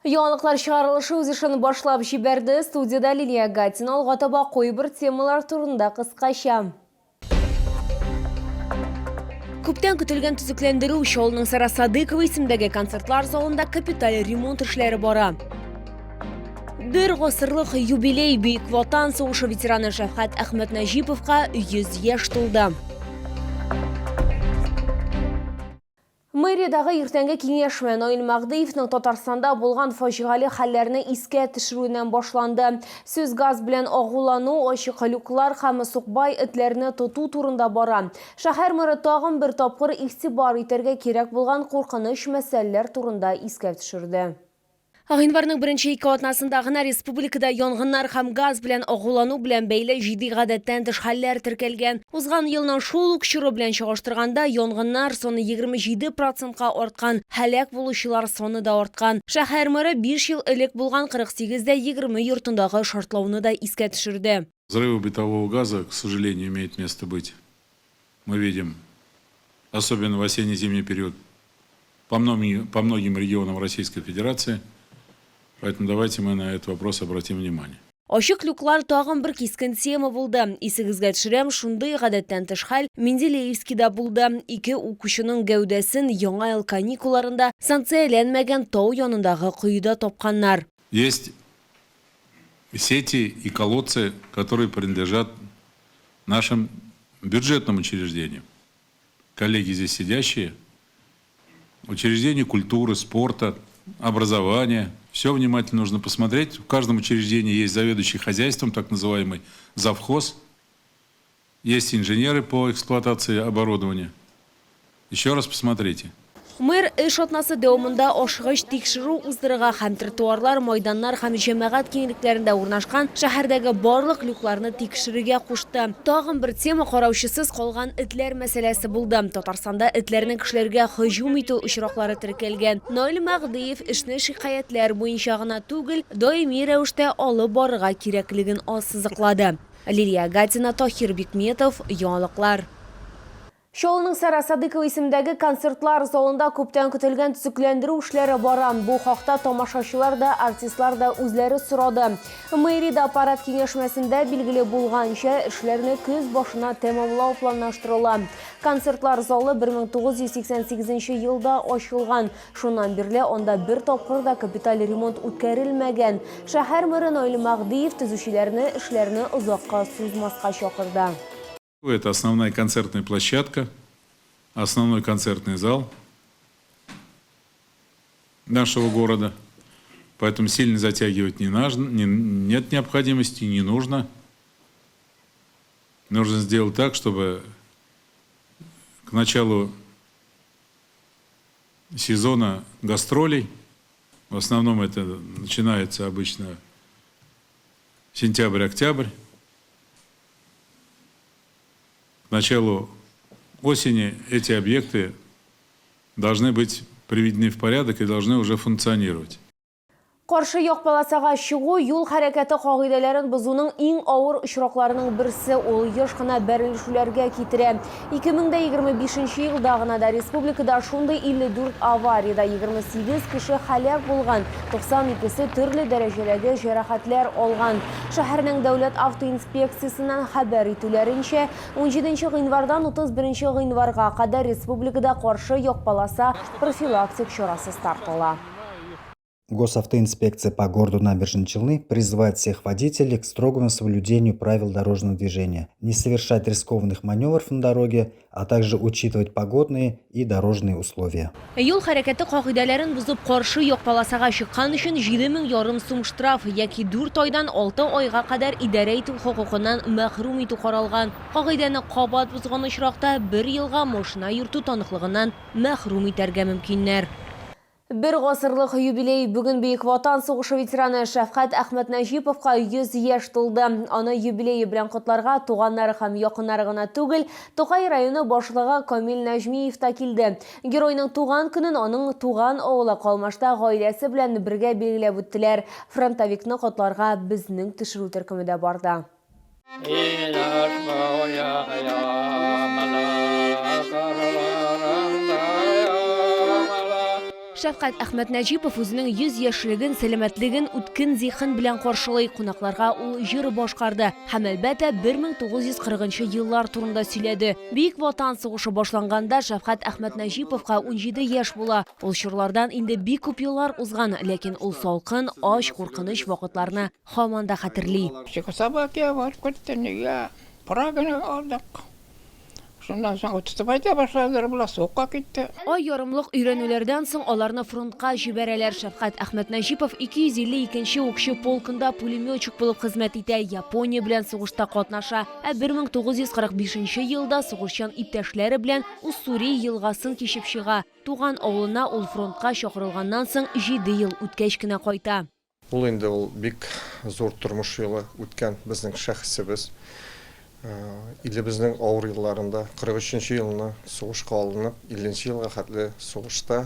Яңалыклар чыгарылышы үз эшен башлап җибәрде. Студияда Лилия Гатина алга таба кайбер темалар турында кыскача. Күптән көтелгән төзекләндерү Чаллының Сара Садыкова исемендәге концертлар залында капиталь ремонт эшләре бара. Бер гасырлык юбилей Бөек Ватан сугышы ветераны Шәфкать Әхмәт Нәҗиповка 100 яшь тулды. Мэриядагы иртәнге киңәшмә Наил Мәгдиевнең Татарстанда булган фаҗигале хәлләрне искә төшерүеннән башланды. Сүз газ белән агулану, ачык люклар һәм сукбай этләрне тоту турында бара. Шәһәр мэры тагын бер тапкыр игътибар итәргә кирәк булган куркыныч мәсьәләләр турында искә төшерде. Гыйнварның 1-2 атнасында гына республикада янгыннар һәм газ белән агулану белән бәйле җитди гадәттән тыш хәлләр теркәлгән. Узган елның шул ук чоры белән чагыштырганда янгыннар саны 27%-ка арткан, һәлак булучылар саны да арткан. Шәһәр мэры 5 ел элек булган 48-20 йортындагы шартлауны да искә төшерде. Взрывы бытового газа, к сожалению, имеют место быть. Мы видим, особенно в осенне-зимний период, по многим регионам Российской Федерации. Поэтому давайте мы на этот вопрос обратим внимание. Ачык люклар тагын бер кискен тема булды. Исегезгә төшерәм, шундый гадәттән тыш хәл Менделеевскида булды. Ике укучының гәүдәсен яңа ел каникулларында санкцияләнмәгән тау янындагы коеда тапканнар. Есть сети и колодцы, которые принадлежат нашим бюджетным учреждениям. Коллеги здесь сидящие, учреждения культуры, спорта, образования. Все внимательно нужно посмотреть. В каждом учреждении есть заведующий хозяйством, так называемый завхоз. Есть инженеры по эксплуатации оборудования. Еще раз посмотрите. Мэр эш атнасы дәвамында ашыгыч тикшерү уздырырга һәм тротуарлар, майданнар һәм җәмәгать киңлекләрендә урнашкан шәһәрдәге барлык люкларны тикшерергә кушты. Тагын бер тема караучысыз калган этләр мәсьәләсе булды. Татарстанда этләрнең кешеләргә һөҗүм итү очраклары теркәлгән. Наил Мәгдиев эшне шикаятьләр буенча гына түгел, даими рәвештә алып барырга кирәклеген ассызыклады. Лилия Гатина, Тахир Бикметов, Яңалыклар. Чаллының Сара Садыкова исемендәге концертлар залында күптән көтелгән төзекләндерү эшләре бара. Бу хакта тамашачылар да, артистлар да үзләре сорады. Мэриядә аппарат киңәшмәсендә билгеле булганча, эшләрне көз башына тәмамлау планлаштырыла. Концертлар залы 1988 елда ачылган. Шуннан бирле анда бер тапкыр да капиталь ремонт үткәрелмәгән. Шәһәр мэры Наил Мәгдиев төзүчеләрне эшләрне озакка сузмаска чакырды. Это основная концертная площадка, основной концертный зал нашего города. Поэтому сильно затягивать нет необходимости, не нужно. Нужно сделать так, чтобы к началу сезона гастролей, в основном это начинается обычно сентябрь-октябрь, к началу осени эти объекты должны быть приведены в порядок и должны уже функционировать. Каршы яқпаласаға чыгу юл хәрәкәте кагыйдәләрен бозуның иң авыр очракларының берсе, ул еш кына бәрелешүләргә китерә. 2025 елда гына да республикада шундый 54 аварияда 28 кеше һәлак булган, 92се төрле дәрәҗәдәге җәрәхәтләр алган. Шәһәрнең дәүләт автоинспекциясеннән хәбәр итүләренчә, 17 гыйнвардан 31 гыйнварга кадәр республикада каршы яқпаласа профилактик чарасы стартала. Госавтоинспекция по городу Набережной Челны призывает всех водителей к строгому соблюдению правил дорожного движения, не совершать рискованных маневров на дороге, а также учитывать погодные и дорожные условия. Юл хәрәкәте кагыйдәләрен бузып каршы яқпаласага чыккан өчен 7500 сум штраф яки 4 айдан 6 айга кадәр идарә итү хокукыннан мәхрүм итү каралган. Кагыйдәне кабат бузган очракта 1 елга машина йөртү таныклыгыннан мәхрүм итәргә мөмкиннәр. Бер гасырлык юбилей бүген Бөек Ватан сугышы ветераны Шәфкать Әхмәт Нәҗиповка 100 яшь тулды. Аны юбилее белән котларга туганнары һәм якыннары гына түгел, Тукай районы башлыгы Камил Нәҗмиев та килде. Геройның туган көнен аның туган авылы Калмашта гаиләсе белән бергә билгеләп үттеләр. Фронтовикны котларга безнең төшерү төркеме дә барды. Шавкат Ахматнажипов үзенең 100 яшьлеген, сәламәтлеген үткен зиһен белән каршылый, кунакларга ул җыр башкарды һәм әлбәттә 1940 еллар турында сөйләде. Бөек Ватан сугышы башланганда Шавкат Ахматнаҗиповка 17 яшь була. Ул чорлардан инде бик күп еллар узган, ләкин ул салкын, ач, куркыныч вакытларны һаман да хәтерли. Чехословакия бар, көттенеге, Праганы алдык. Шундан соң отступайта башладылар, була суыкка китте. Ай ярымлык өйрәнүләрдән соң аларны фронтка җибәрәләр. Шавкат Ахматнажипов 252-нче укчы полкында пулеметчик булып хезмәт итә, Япония белән сугышта катнаша. 1945 елда сугышчан иптәшләре белән Уссури елгасын кичеп чыга. Туган авылына ул фронтка чакырылганнан соң 7 ел үткәч кенә кайта. Ул инде ул бик зур тормыш юлы үткән безнең шәхсебез. Или безнең авыр елларында 43 елны сугышка алынып, 50 елга хәтле сугышта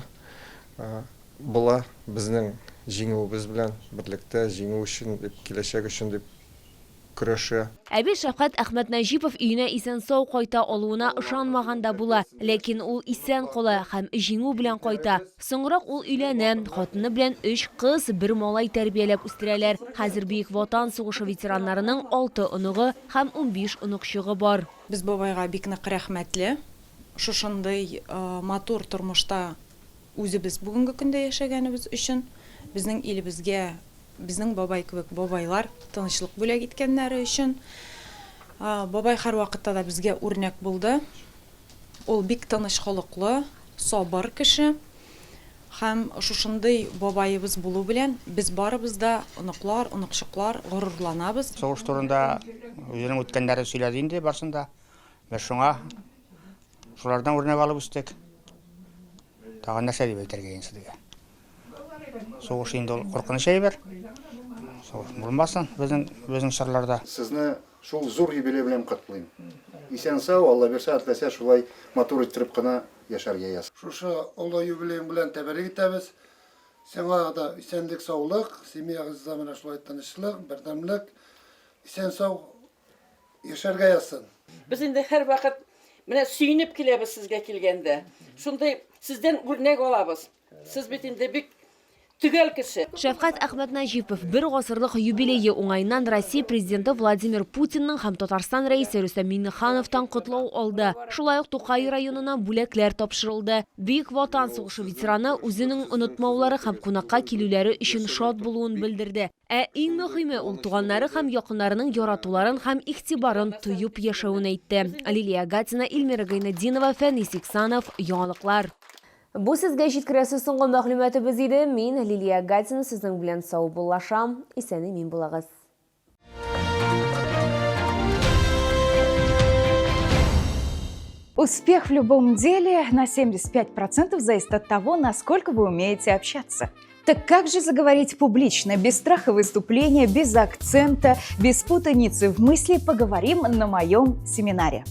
була безнең җиңүебез белән берлектә җиңү өчен дип, киләчәк өчен дип көрәшә. Әби Шавкат Ахматнажипов өенә исән-сау кайта алуына ышанмаган да була, ләкин ул исән кала һәм җиңү белән кайта. Соңрак ул өйләнә, хатыны белән 3 кыз, 1 малай тәрбияләп үстерәләр. Хәзер Бөек Ватан сугышы ветераннарының 6 оныгы һәм 15 оныкчыгы бар. Без бабайга бик нык рәхмәтле. Шушындый матур тормышта үзебез бүгенге көндә яшәгәнебез өчен, безнең илебезгә, безнең бабай кебек бабайлар тынычлык бүләк иткәннәре өчен. Бабай һәр вакытта да безгә үрнәк булды. Ул бик тыныч холыклы, сабыр кеше. Һәм шушындый бабайыбыз булу белән без барыбыз да оныклар, оныкчыклар горурланабыз. Сугыш турында үзенең үткәннәре сөйләде инде барсында. Без шуңа шулардан үрнәк алып үстек. Тагын нәрсә дип әйтергә инде сезгә. Сугыш инде ул куркыныч әйбер. Сугыш булмасын безнең чорларда. Сезне шул зур юбилей белән котлыйм. Исән-сау, Алла бирсә, атласа шулай матур иттереп кына яшәргә яз. Шушы олы юбилей белән тәбрик итәбез. Сиңа да исәнлек, саулык, семьягызда менә шулай тынычлык, бердәмлек, исән-сау яшәргә язсын. Без инде һәр вакыт менә сөйнеп киләбез сезгә килгәндә. Шундай сездән үрнәк алабыз. Сез бит инде бик төгәл кеше. Шавкат Ахматнажипов 1 гасырлык юбилейы уңайыннан Россия президенты Владимир Путинның һәм Татарстан рәисе Рөстәм Миңнехановтан котлау алды. Шулай ук Тукай районына бүләкләр тапшырылды. Бөек Ватан сугышы ветераны үзенең онытмаулары һәм кунакка килүләре өчен шат булуын белдерде. Иң мөһиме ул туганнары һәм якыннарының яратуларын һәм игътибарын тоеп яшәвен әйтте. Лилия Гатина, Эльмира Гайнетдинова, Фәнис Иксанов, Яңалыклар. Бу сезгә җиткерәсе соңгы мәгълүматыбыз иде. Мин Лилия Гатина, сезнең белән сау булашам. Исән-имин булагыз. Успех в любом деле на 75% зависит от того, насколько вы умеете общаться. Так как же заговорить публично, без страха выступления, без акцента, без путаницы в мысли, поговорим на моем семинаре.